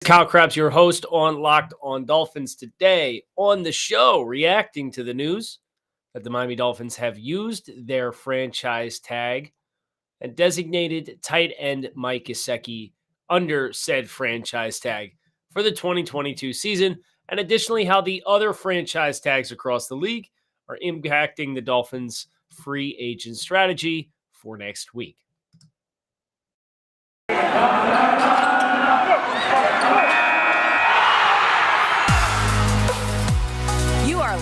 Kyle Krabs, your host on Locked on Dolphins. Today on the show, reacting to the news that the Miami Dolphins have used their franchise tag and designated tight end Mike Gesicki under said franchise tag for the 2022 season, and additionally how the other franchise tags across the league are impacting the Dolphins' free agent strategy for next week.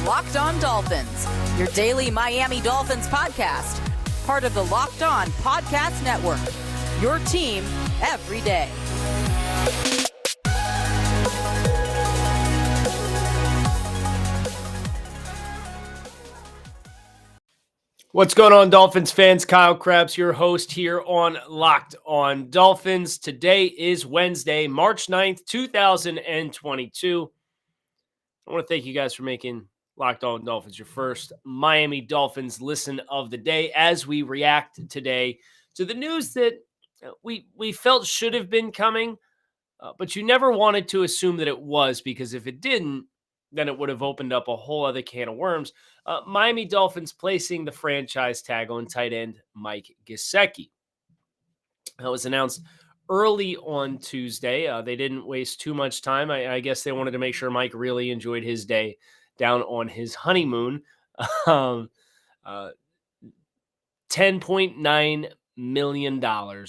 Locked On Dolphins, your daily Miami Dolphins podcast, part of the Locked On Podcast Network, your team every day. What's going on, Dolphins fans? Kyle Krabs, your host here on Locked On Dolphins. Today is Wednesday, March 9th, 2022. I want to thank you guys for making Locked On Dolphins your first Miami Dolphins listen of the day as we react today to the news that we felt should have been coming, but you never wanted to assume that it was, because if it didn't, then it would have opened up a whole other can of worms. Miami Dolphins placing the franchise tag on tight end Mike Gesicki. That was announced early on Tuesday. They didn't waste too much time. I guess they wanted to make sure Mike really enjoyed his day down on his honeymoon. $10.9 million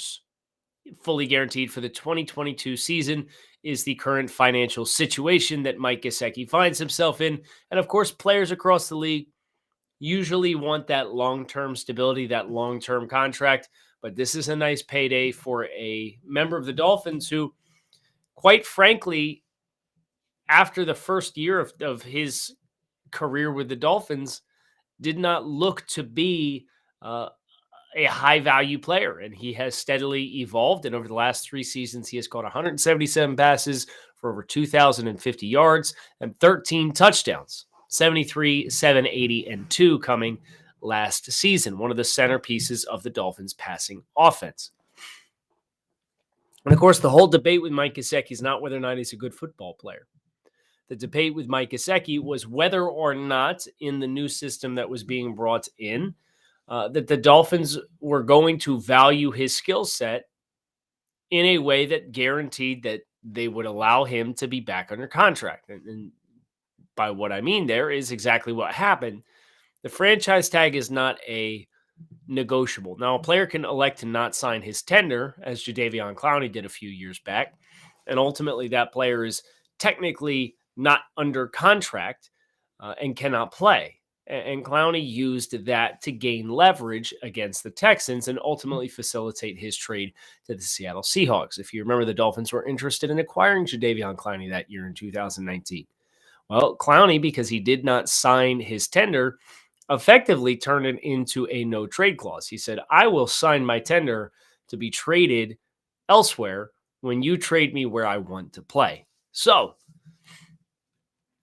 fully guaranteed for the 2022 season is the current financial situation that Mike Gesicki finds himself in. And of course, players across the league usually want that long-term stability, that long-term contract. But this is a nice payday for a member of the Dolphins who, quite frankly, after the first year of his career with the Dolphins, did not look to be a high-value player. And he has steadily evolved. And over the last 3 seasons, he has caught 177 passes for over 2,050 yards and 13 touchdowns, 73, 780, and 2 coming last season, one of the centerpieces of the Dolphins' passing offense. And of course, the whole debate with Mike Gesicki is not whether or not he's a good football player. The debate with Mike Gesicki was whether or not, in the new system that was being brought in, that the Dolphins were going to value his skill set in a way that guaranteed that they would allow him to be back under contract. And by what I mean there is exactly what happened. The franchise tag is not a negotiable. Now, a player can elect to not sign his tender, as Jadeveon Clowney did a few years back, and ultimately that player is technically not under contract and cannot play. And Clowney used that to gain leverage against the Texans and ultimately facilitate his trade to the Seattle Seahawks. If you remember, the Dolphins were interested in acquiring Jadeveon Clowney that year in 2019. Well, Clowney, because he did not sign his tender, effectively turned it into a no-trade clause. He said, I will sign my tender to be traded elsewhere when you trade me where I want to play. So,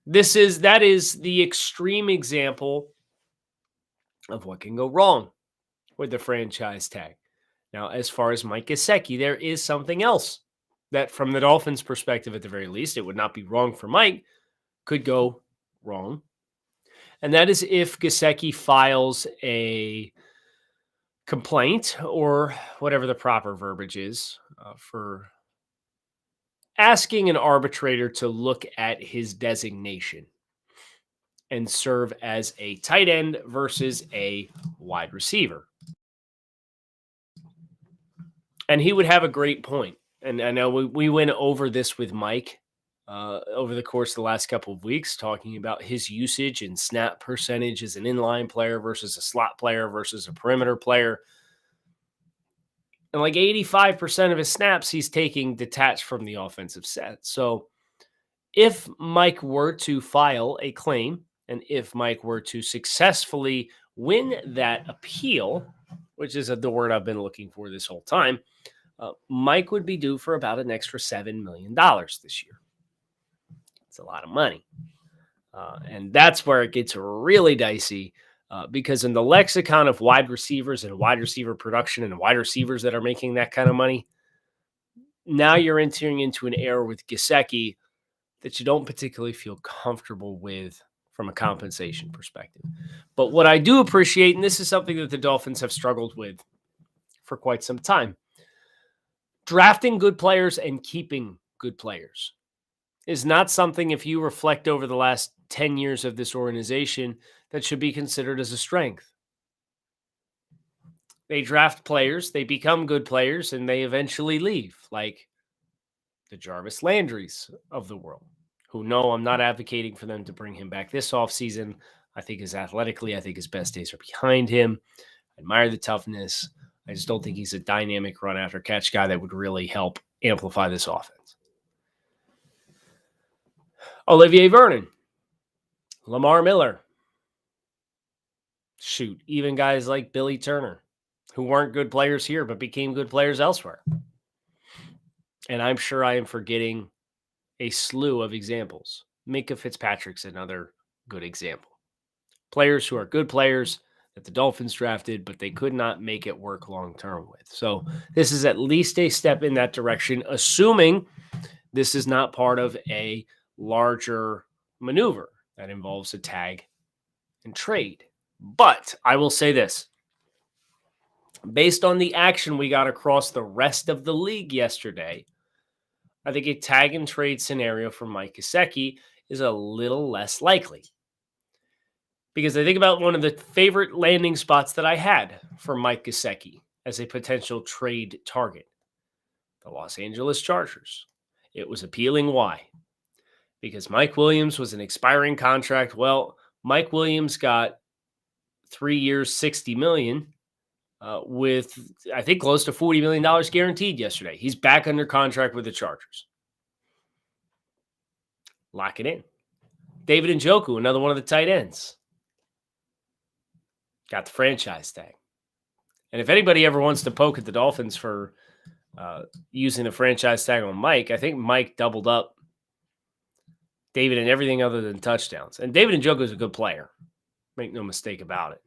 that is the extreme example of what can go wrong with the franchise tag. Now, as far as Mike Gesicki, there is something else that, from the Dolphins' perspective at the very least, it would not be wrong for Mike, could go wrong. And that is if Gesicki files a complaint, or whatever the proper verbiage is, for asking an arbitrator to look at his designation and serve as a tight end versus a wide receiver. And he would have a great point. And I know we went over this with Mike over the course of the last couple of weeks, talking about his usage and snap percentage as an inline player versus a slot player versus a perimeter player. And like 85% of his snaps, he's taking detached from the offensive set. So if Mike were to file a claim, and if Mike were to successfully win that appeal, which is the word I've been looking for this whole time, Mike would be due for about an extra $7 million this year. It's a lot of money. And that's where it gets really dicey, because in the lexicon of wide receivers and wide receiver production and wide receivers that are making that kind of money, now you're entering into an era with Gesicki that you don't particularly feel comfortable with from a compensation perspective. But what I do appreciate, and this is something that the Dolphins have struggled with for quite some time, drafting good players and keeping good players is not something, if you reflect over the last 10 years of this organization, that should be considered as a strength. They draft players, they become good players, and they eventually leave, like the Jarvis Landrys of the world, who no, I'm not advocating for them to bring him back this offseason. I think I think his best days are behind him. I admire the toughness. I just don't think he's a dynamic run after catch guy that would really help amplify this offense. Olivier Vernon, Lamar Miller. Shoot, even guys like Billy Turner, who weren't good players here but became good players elsewhere. And I'm sure I am forgetting a slew of examples. Minka Fitzpatrick's another good example. Players who are good players that the Dolphins drafted, but they could not make it work long-term with. So this is at least a step in that direction, assuming this is not part of a larger maneuver that involves a tag and trade. But I will say this. Based on the action we got across the rest of the league yesterday, I think a tag and trade scenario for Mike Gesicki is a little less likely. Because I think about one of the favorite landing spots that I had for Mike Gesicki as a potential trade target, the Los Angeles Chargers. It was appealing. Why? Because Mike Williams was an expiring contract. Well, Mike Williams got 3 years, $60 million, with I think close to $40 million guaranteed yesterday. He's back under contract with the Chargers. Lock it in. David Njoku, another one of the tight ends, got the franchise tag. And if anybody ever wants to poke at the Dolphins for using the franchise tag on Mike, I think Mike doubled up David in everything other than touchdowns. And David Njoku is a good player. Make no mistake about it.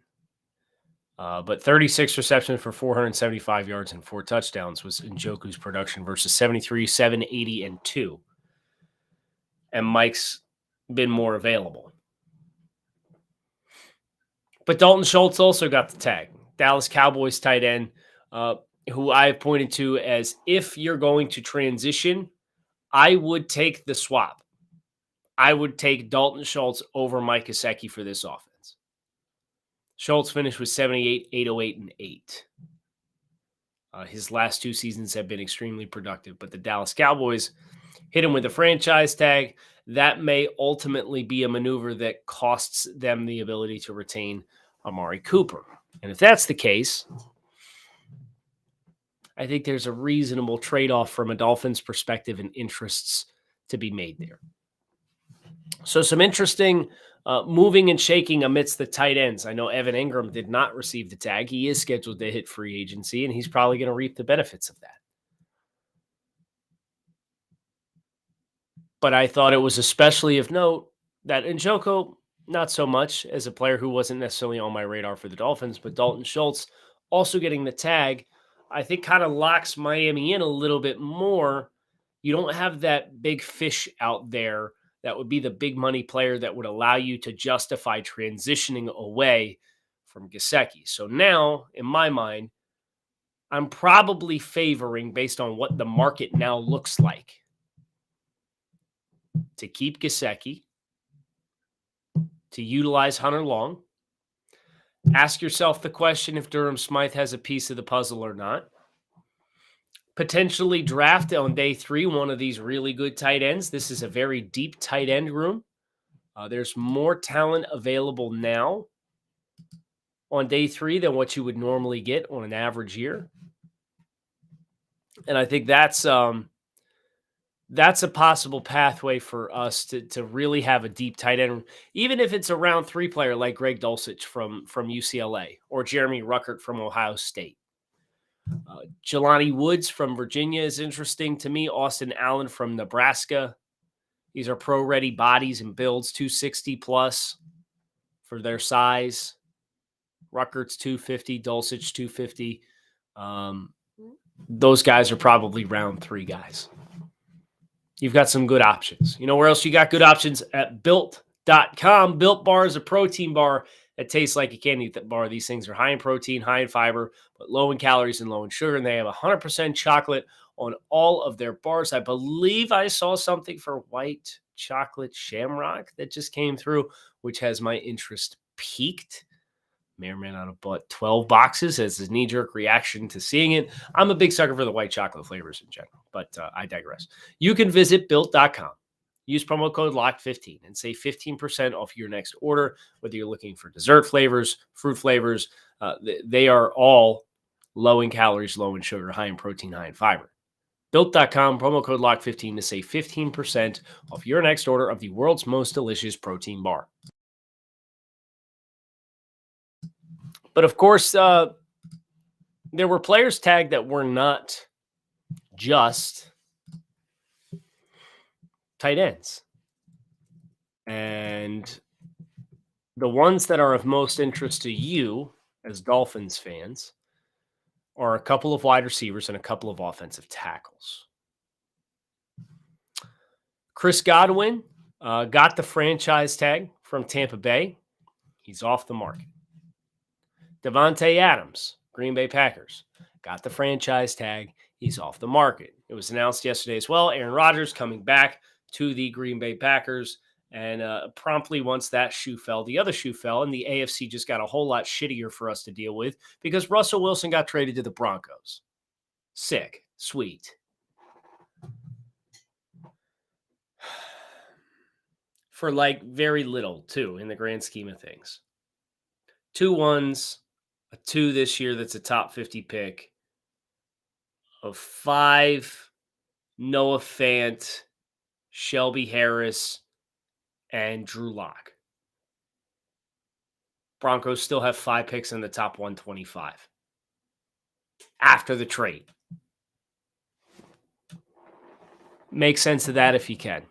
But 36 receptions for 475 yards and 4 touchdowns was Njoku's production versus 73, 780, and 2. And Mike's been more available. But Dalton Schultz also got the tag. Dallas Cowboys tight end, who I've pointed to as if you're going to transition, I would take the swap. I would take Dalton Schultz over Mike Gesicki for this offense. Schultz finished with 78, 808, and 8. His last 2 seasons have been extremely productive, but the Dallas Cowboys hit him with a franchise tag. That may ultimately be a maneuver that costs them the ability to retain Amari Cooper. And if that's the case, I think there's a reasonable trade-off from a Dolphins perspective and interests to be made there. So some interesting moving and shaking amidst the tight ends. I know Evan Ingram did not receive the tag. He is scheduled to hit free agency, and he's probably going to reap the benefits of that. But I thought it was especially of note that Njoku, not so much as a player who wasn't necessarily on my radar for the Dolphins, but Dalton Schultz also getting the tag, I think kind of locks Miami in a little bit more. You don't have that big fish out there that would be the big money player that would allow you to justify transitioning away from Gesicki. So now, in my mind, I'm probably favoring, based on what the market now looks like, to keep Gesicki, to utilize Hunter Long. Ask yourself the question if Durham Smythe has a piece of the puzzle or not. Potentially draft on day 3 one of these really good tight ends. This is a very deep tight end room. There's more talent available now on day 3 than what you would normally get on an average year. And I think that's a possible pathway for us to really have a deep tight end room, even if it's a round 3 player like Greg Dulcich from UCLA or Jeremy Ruckert from Ohio State. Jelani Woods from Virginia is interesting to me. Austin Allen from Nebraska. These are pro-ready bodies and builds, 260 plus for their size. Ruckert's 250, Dulcich 250. those guys are probably round 3 guys. You've got some good options. You know where else you got good options? At Built.com. Built Bar is a protein bar that tastes like a candy bar. These things are high in protein, high in fiber, but low in calories and low in sugar. And they have 100% chocolate on all of their bars. I believe I saw something for white chocolate shamrock that just came through, which has my interest peaked. May or may not have bought 12 boxes as a knee-jerk reaction to seeing it. I'm a big sucker for the white chocolate flavors in general, but I digress. You can visit Built.com. Use promo code LOCK15 and save 15% off your next order, whether you're looking for dessert flavors, fruit flavors. They are all low in calories, low in sugar, high in protein, high in fiber. Built.com, promo code LOCK15 to save 15% off your next order of the world's most delicious protein bar. But of course, there were players tagged that were not just tight ends. And the ones that are of most interest to you as Dolphins fans are a couple of wide receivers and a couple of offensive tackles. Chris Godwin got the franchise tag from Tampa Bay. He's off the market. Devontae Adams, Green Bay Packers, got the franchise tag. He's off the market. It was announced yesterday as well. Aaron Rodgers coming back to the Green Bay Packers. And promptly once that shoe fell, the other shoe fell, and the AFC just got a whole lot shittier for us to deal with because Russell Wilson got traded to the Broncos. Sick. Sweet. For like very little, too, in the grand scheme of things. 2 1s, a 2 this year that's a top 50 pick, of 5 Noah Fant, Shelby Harris, and Drew Lock. Broncos still have 5 picks in the top 125 after the trade. Make sense of that if you can.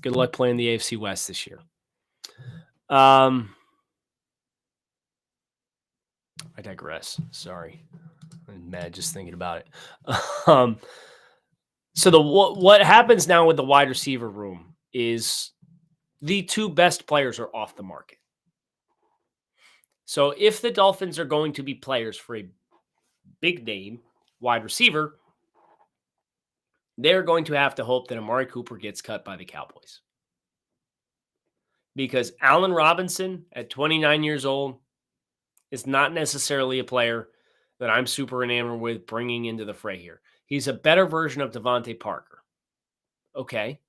Good luck playing the AFC West this year. I digress. Sorry. I'm mad just thinking about it. So what happens now with the wide receiver room is the 2 best players are off the market. So if the Dolphins are going to be players for a big name wide receiver, they're going to have to hope that Amari Cooper gets cut by the Cowboys. Because Allen Robinson at 29 years old is not necessarily a player that I'm super enamored with bringing into the fray here. He's a better version of Devontae Parker. Okay.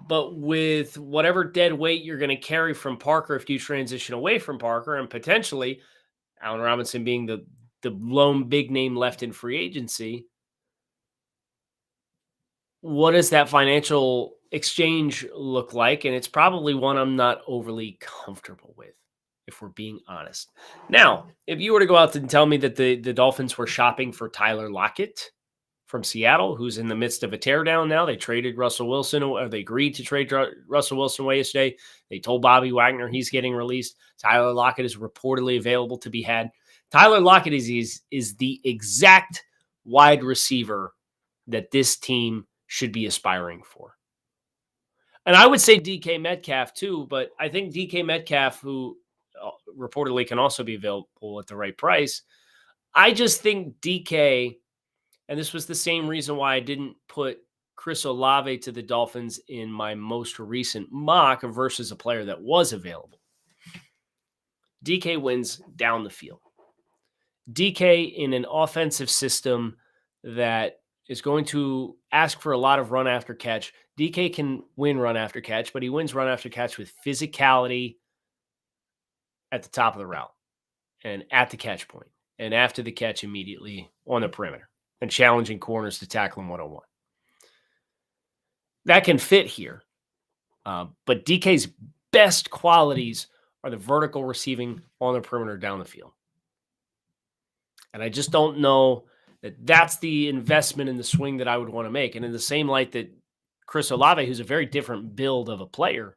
But with whatever dead weight you're going to carry from Parker if you transition away from Parker, and potentially Allen Robinson being the lone big name left in free agency, what does that financial exchange look like? And it's probably one I'm not overly comfortable with, if we're being honest. Now, if you were to go out and tell me that the Dolphins were shopping for Tyler Lockett from Seattle, who's in the midst of a teardown now. They traded Russell Wilson, or they agreed to trade Russell Wilson away yesterday. They told Bobby Wagner he's getting released. Tyler Lockett is reportedly available to be had. Tyler Lockett is the exact wide receiver that this team should be aspiring for. And I would say DK Metcalf too, but I think DK Metcalf, who reportedly can also be available at the right price, I just think DK, and this was the same reason why I didn't put Chris Olave to the Dolphins in my most recent mock versus a player that was available. DK wins down the field. DK in an offensive system that is going to ask for a lot of run after catch. DK can win run after catch, but he wins run after catch with physicality at the top of the route and at the catch point and after the catch immediately on the perimeter and challenging corners to tackle him one-on-one. That can fit here. But DK's best qualities are the vertical receiving on the perimeter down the field. And I just don't know that that's the investment in the swing that I would want to make. And in the same light that Chris Olave, who's a very different build of a player,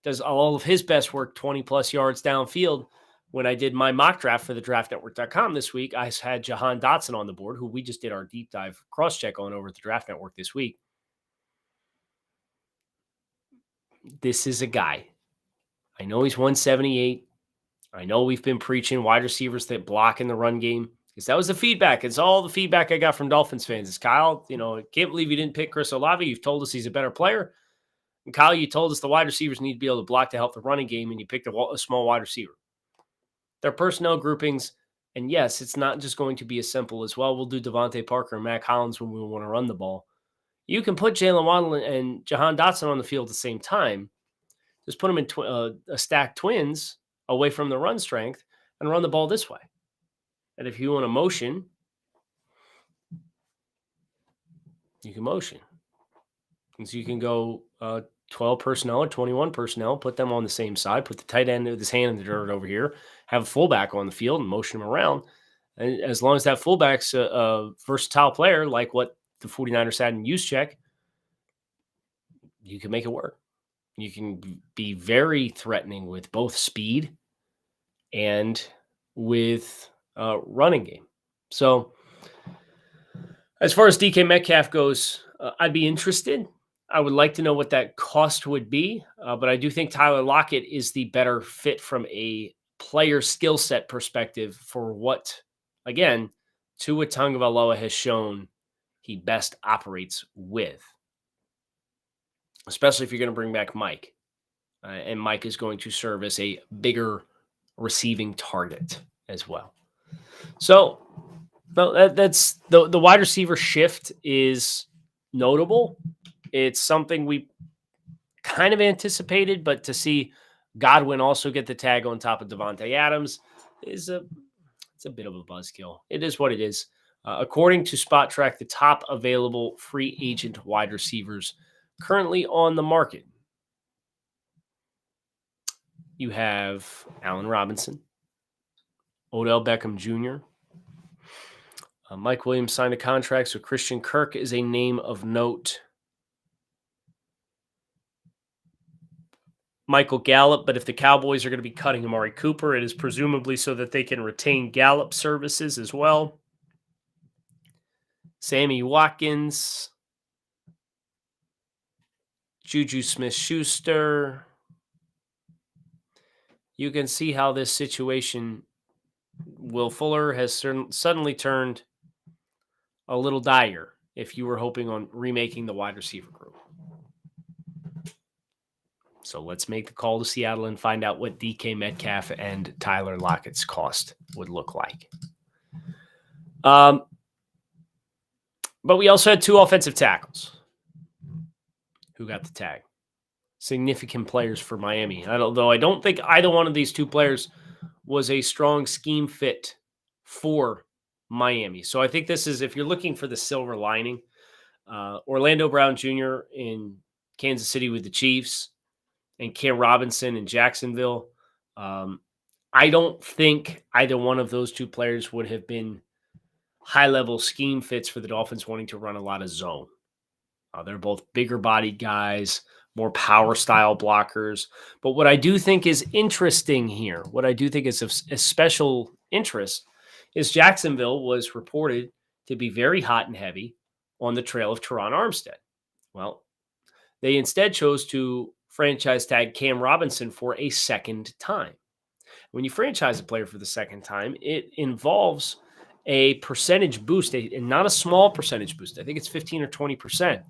does all of his best work 20-plus yards downfield, when I did my mock draft for the draftnetwork.com this week, I had Jahan Dotson on the board, who we just did our deep dive cross check on over at the Draft Network this week. This is a guy. I know he's 178. I know we've been preaching wide receivers that block in the run game, because that was the feedback. It's all the feedback I got from Dolphins fans. Is Kyle, I can't believe you didn't pick Chris Olave. You've told us he's a better player. And Kyle, you told us the wide receivers need to be able to block to help the running game, and you picked a small wide receiver. Their personnel groupings, and yes, it's not just going to be as simple as, well, we'll do Devontae Parker and Mac Hollins when we want to run the ball. You can put Jalen Waddle and Jahan Dotson on the field at the same time. Just put them in a stacked twins away from the run strength and run the ball this way. And if you want to motion, you can motion. And so you can go 12 personnel or 21 personnel, put them on the same side, put the tight end with his hand in the dirt over here, have a fullback on the field and motion him around. And as long as that fullback's a versatile player, like what the 49ers had in Juszczyk, you can make it work. You can be very threatening with both speed and with running game. So as far as DK Metcalf goes, I'd be interested. I would like to know what that cost would be, but I do think Tyler Lockett is the better fit from a player skill set perspective for what, again, Tua Tagovailoa has shown he best operates with, especially if you're going to bring back Mike. And Mike is going to serve as a bigger receiving target as well. So that's the wide receiver shift is notable. It's something we kind of anticipated, but to see Godwin also get the tag on top of Devontae Adams it's a bit of a buzzkill. It is what it is. According to Spot Track, the top available free agent wide receivers currently on the market, you have Allen Robinson, Odell Beckham Jr., Mike Williams signed a contract, so Christian Kirk is a name of note. Michael Gallup, but if the Cowboys are going to be cutting Amari Cooper, it is presumably so that they can retain Gallup services as well. Sammy Watkins, Juju Smith-Schuster. You can see how this situation, Will Fuller has suddenly turned a little dire if you were hoping on remaking the wide receiver group. So let's make the call to Seattle and find out what DK Metcalf and Tyler Lockett's cost would look like. But we also had two offensive tackles who got the tag. Significant players for Miami. Although I don't think either one of these two players was a strong scheme fit for Miami. So I think this is, if you're looking for the silver lining, Orlando Brown Jr. in Kansas City with the Chiefs and Cam Robinson in Jacksonville. I don't think either one of those two players would have been high-level scheme fits for the Dolphins wanting to run a lot of zone. They're both bigger-bodied guys, more power-style blockers. But what I do think is interesting here, what I do think is of a special interest, is Jacksonville was reported to be very hot and heavy on the trail of Teron Armstead. Well, they instead chose to franchise tag Cam Robinson for a second time. When you franchise a player for the second time, it involves a percentage boost, and not a small percentage boost. I think it's 15 or 20%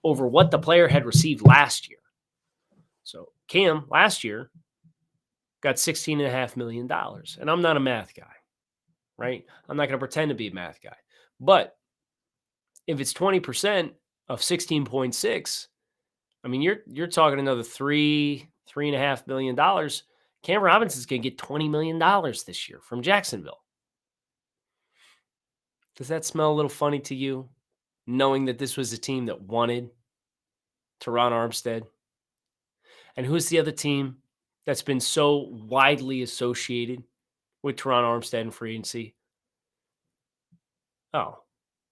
over what the player had received last year. So Cam last year got $16.5 million. And I'm not a math guy, right? I'm not going to pretend to be a math guy. But if it's 20% of 16.6, I mean, you're talking another $3.5 million. Cam Robinson's going to get $20 million this year from Jacksonville. Does that smell a little funny to you, knowing that this was a team that wanted Teron Armstead? And who's the other team that's been so widely associated with Teron Armstead in free agency? Oh,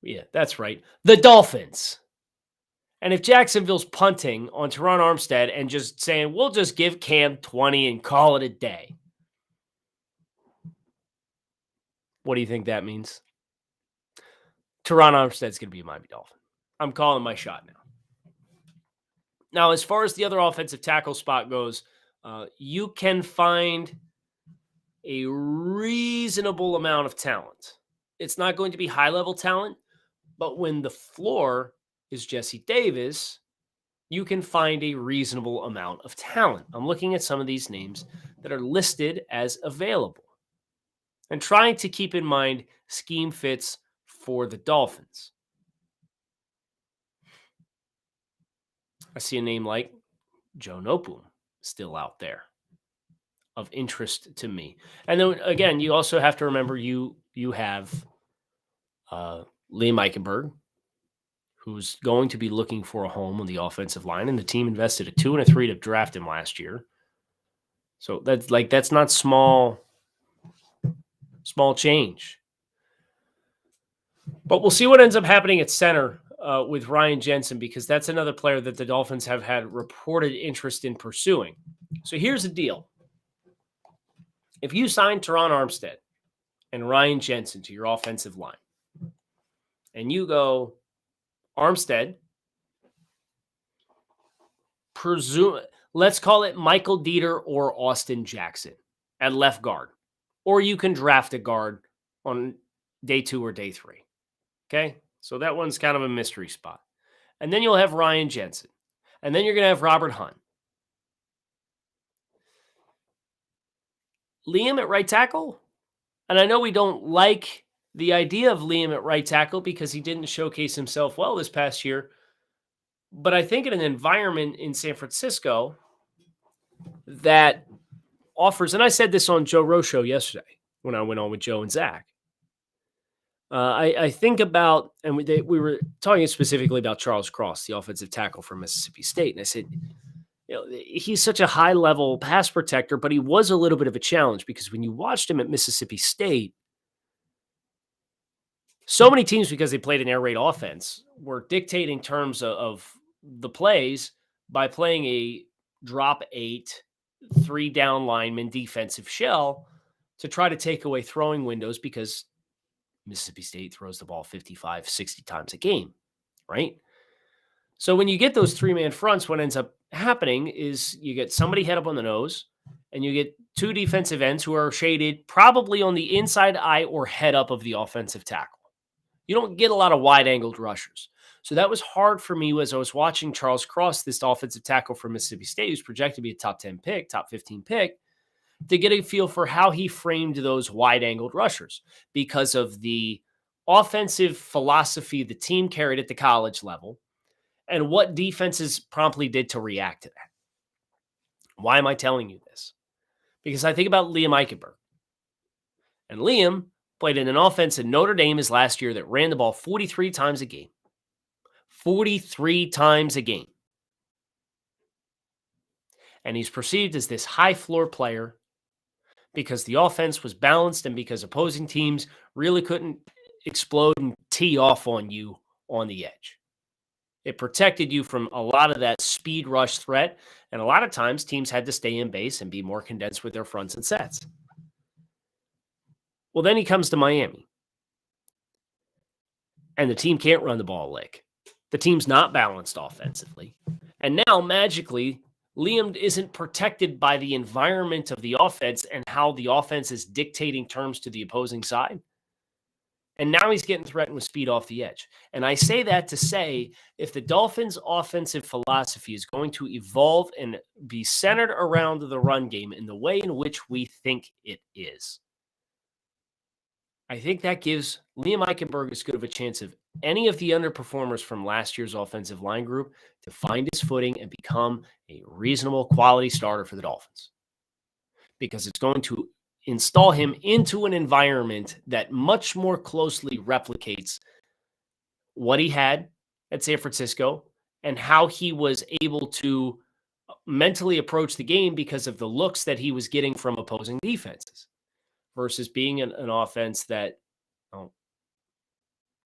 yeah, that's right. The Dolphins. And if Jacksonville's punting on Teron Armstead and just saying, we'll just give Cam 20 and call it a day, What do you think that means? Teron Armstead's going to be a Miami Dolphin. I'm calling my shot now. Now, as far as the other offensive tackle spot goes, you can find a reasonable amount of talent. It's not going to be high-level talent, but when the floor is Jesse Davis, you can find a reasonable amount of talent. I'm looking at some of these names that are listed as available and trying to keep in mind scheme fits for the Dolphins. I see a name like Joe Noteboom still out there of interest to me. And then again, you also have to remember you have Liam Eichenberg, who's going to be looking for a home on the offensive line, and the team invested a 2 and a 3 to draft him last year. So that's not small change. But we'll see what ends up happening at center with Ryan Jensen, because that's another player that the Dolphins have had reported interest in pursuing. So here's the deal. If you sign Teron Armstead and Ryan Jensen to your offensive line, and you go Armstead, let's call it Michael Dieter or Austin Jackson at left guard, or you can draft a guard on day 2 or day 3. Okay, so that one's kind of a mystery spot. And then you'll have Ryan Jensen, and then you're going to have Robert Hunt. Liam at right tackle, and I know we don't like the idea of Liam at right tackle because he didn't showcase himself well this past year, but I think in an environment in San Francisco that offers, and I said this on Joe Rowe show yesterday when I went on with Joe and Zach, I think about, and we were talking specifically about Charles Cross, the offensive tackle from Mississippi State, and I said, he's such a high-level pass protector, but he was a little bit of a challenge because when you watched him at Mississippi State, so many teams, because they played an air raid offense, were dictating terms of the plays by playing a drop 8, 3 down lineman defensive shell to try to take away throwing windows, because Mississippi State throws the ball 55, 60 times a game, right? So when you get those 3-man fronts, what ends up happening is you get somebody head up on the nose, and you get 2 defensive ends who are shaded probably on the inside eye or head up of the offensive tackle. You don't get a lot of wide-angled rushers. So that was hard for me as I was watching Charles Cross, this offensive tackle from Mississippi State, who's projected to be a top 10 pick, top 15 pick, to get a feel for how he framed those wide-angled rushers because of the offensive philosophy the team carried at the college level and what defenses promptly did to react to that. Why am I telling you this? Because I think about Liam Eichenberg. And Liam played in an offense in Notre Dame his last year that ran the ball 43 times a game. 43 times a game. And he's perceived as this high-floor player because the offense was balanced and because opposing teams really couldn't explode and tee off on you on the edge. It protected you from a lot of that speed rush threat, and a lot of times teams had to stay in base and be more condensed with their fronts and sets. Well, then he comes to Miami, and the team can't run the ball a lick. The team's not balanced offensively. And now, magically, Liam isn't protected by the environment of the offense and how the offense is dictating terms to the opposing side. And now he's getting threatened with speed off the edge. And I say that to say, if the Dolphins' offensive philosophy is going to evolve and be centered around the run game in the way in which we think it is, I think that gives Liam Eichenberg as good of a chance of any of the underperformers from last year's offensive line group to find his footing and become a reasonable quality starter for the Dolphins. Because it's going to install him into an environment that much more closely replicates what he had at San Francisco and how he was able to mentally approach the game because of the looks that he was getting from opposing defenses versus being an offense that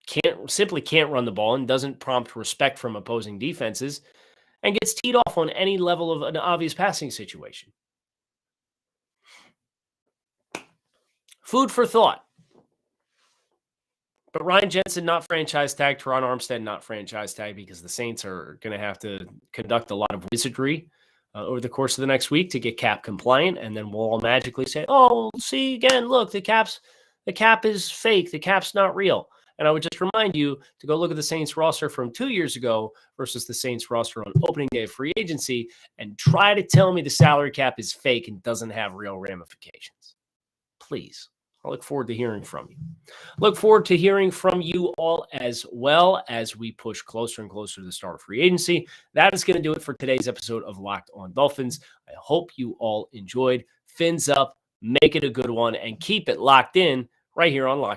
can't run the ball and doesn't prompt respect from opposing defenses and gets teed off on any level of an obvious passing situation. Food for thought. But Ryan Jensen, not franchise tag. Teron Armstead, not franchise tag, because the Saints are going to have to conduct a lot of wizardry over the course of the next week to get cap compliant. And then we'll all magically say, oh, see again, look, the cap is fake. The cap's not real. And I would just remind you to go look at the Saints roster from 2 years ago versus the Saints roster on opening day of free agency and try to tell me the salary cap is fake and doesn't have real ramifications. Please. I look forward to hearing from you. Look forward to hearing from you all as well as we push closer and closer to the start of free agency. That is going to do it for today's episode of Locked On Dolphins. I hope you all enjoyed. Fins up, make it a good one, and keep it locked in right here on Locked